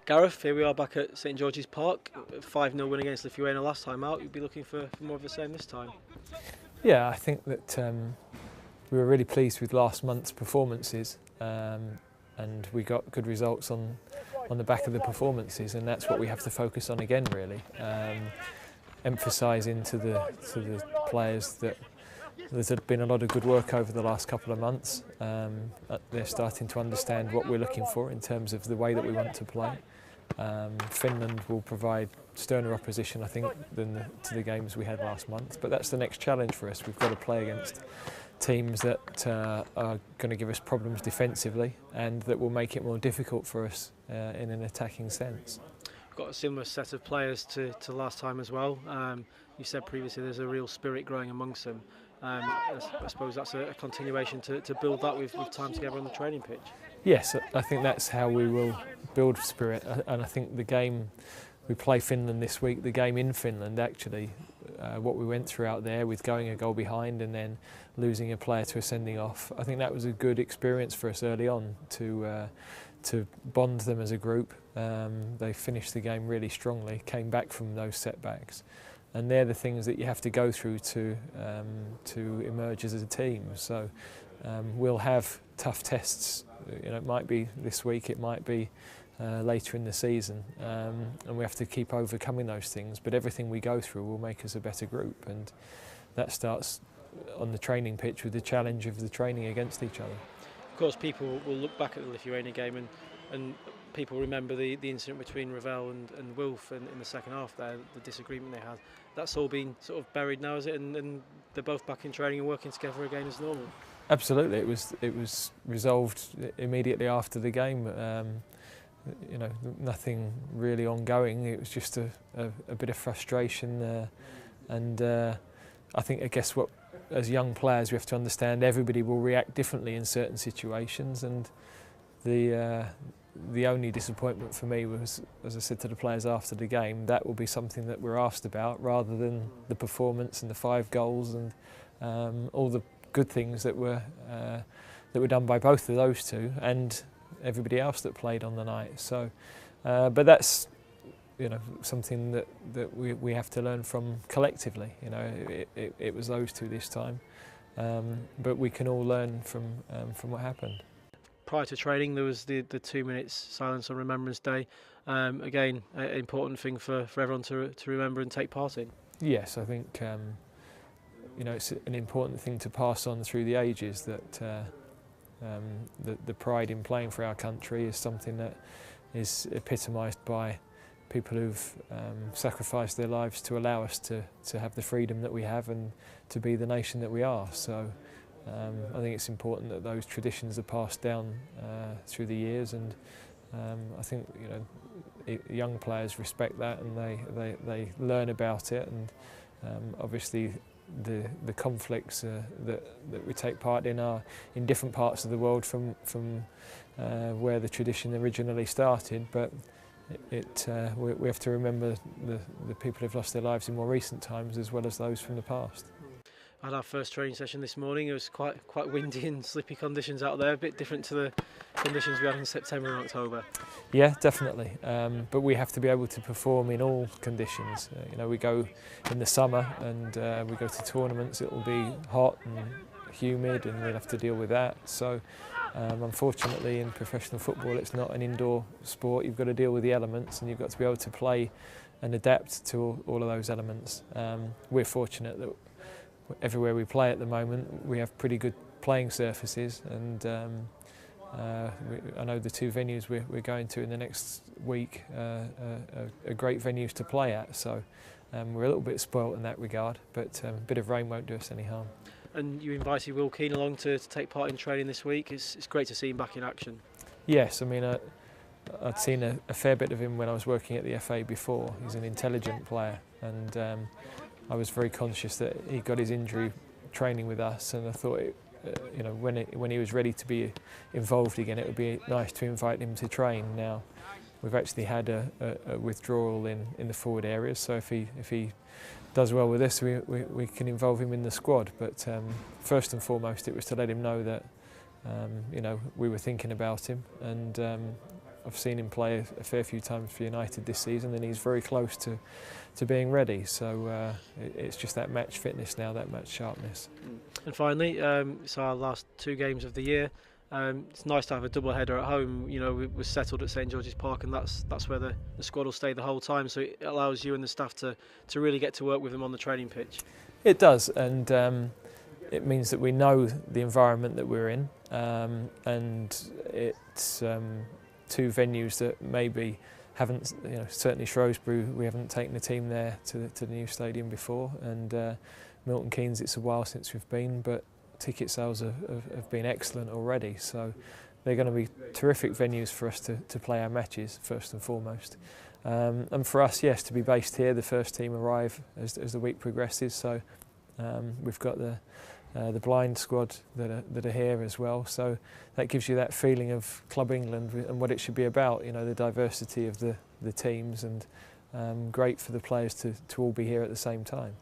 Gareth, here we are back at St George's Park, 5-0 win against Lithuania last time out. You'll be looking for more of the same this time? Yeah, I think that we were really pleased with last month's performances, and we got good results on the back of the performances, and that's what we have to focus on again, really. Emphasising to the players that there's been a lot of good work over the last couple of months. They're starting to understand what we're looking for in terms of the way that we want to play. Finland will provide sterner opposition, I think, to the games we had last month. But that's the next challenge for us. We've got to play against teams that are going to give us problems defensively and that will make it more difficult for us in an attacking sense. We've got a similar set of players to last time as well. You said previously there's a real spirit growing amongst them. I suppose that's a continuation to build that with time together on the training pitch. Yes, I think that's how we will build spirit, and I think the game we play Finland this week, the game in Finland actually, what we went through out there with going a goal behind and then losing a player to a sending off, I think that was a good experience for us early on to bond them as a group. They finished the game really strongly, came back from those setbacks, and they're the things that you have to go through to emerge as a team. So we'll have tough tests. You know, it might be this week, it might be later in the season, and we have to keep overcoming those things. But everything we go through will make us a better group, and that starts on the training pitch with the challenge of the training against each other. Of course, people will look back at the Lithuania game and people remember the incident between Ravel and Wilf in the second half there, the disagreement they had. That's all been sort of buried now, is it? And they're both back in training and working together again as normal? Absolutely. It was resolved immediately after the game. You know, nothing really ongoing. It was just a bit of frustration, and I guess what, as young players, we have to understand everybody will react differently in certain situations, and the only disappointment for me was, as I said to the players after the game, that will be something that we're asked about rather than the performance and the 5 goals and all the good things that were done by both of those two and everybody else that played on the night. So, but that's, you know, something that we have to learn from collectively. You know, it was those two this time, but we can all learn from what happened. Prior to training, there was the 2 minutes silence on Remembrance Day. Again, an important thing for everyone to remember and take part in. Yes, I think you know, it's an important thing to pass on through the ages, that the pride in playing for our country is something that is epitomised by people who've sacrificed their lives to allow us to have the freedom that we have and to be the nation that we are. So I think it's important that those traditions are passed down through the years, and I think, you know, young players respect that and they learn about it, and obviously the conflicts that we take part in are in different parts of the world from where the tradition originally started, but we have to remember the people who've lost their lives in more recent times as well as those from the past. I had our first training session this morning. It was quite windy and slippy conditions out there, a bit different to the conditions we had in September and October. Yeah, definitely. But we have to be able to perform in all conditions. You know, we go in the summer and we go to tournaments. It will be hot and humid, and we'll have to deal with that. So, unfortunately, in professional football, it's not an indoor sport. You've got to deal with the elements, and you've got to be able to play and adapt to all of those elements. We're fortunate that everywhere we play at the moment, we have pretty good playing surfaces, and I know the 2 venues we're going to in the next week are great venues to play at, so we're a little bit spoilt in that regard, but a bit of rain won't do us any harm. And you invited Will Keane along to take part in training this week. It's great to see him back in action. Yes, I mean, I'd seen a fair bit of him when I was working at the FA before. He's an intelligent player, and I was very conscious that he got his injury training with us, and I thought, you know, when he was ready to be involved again, it would be nice to invite him to train. Now, we've actually had a withdrawal in the forward areas, so if he does well with this, we can involve him in the squad. But first and foremost, it was to let him know that you know, we were thinking about him, and I've seen him play a fair few times for United this season, and he's very close to being ready. So it's just that match fitness now, that match sharpness. And finally, it's our last 2 games of the year. It's nice to have a double header at home. You know, we're settled at St George's Park, and that's where the squad will stay the whole time. So it allows you and the staff to really get to work with them on the training pitch. It does, and it means that we know the environment that we're in, and it's 2 venues that maybe haven't, certainly Shrewsbury, we haven't taken the team there to the new stadium before, and Milton Keynes, it's a while since we've been, but ticket sales have been excellent already, so they're going to be terrific venues for us to play our matches first and foremost. And for us, yes, to be based here, the first team arrive as the week progresses, so we've got the blind squad that are here as well, so that gives you that feeling of Club England and what it should be about, the diversity of the teams, and great for the players to all be here at the same time.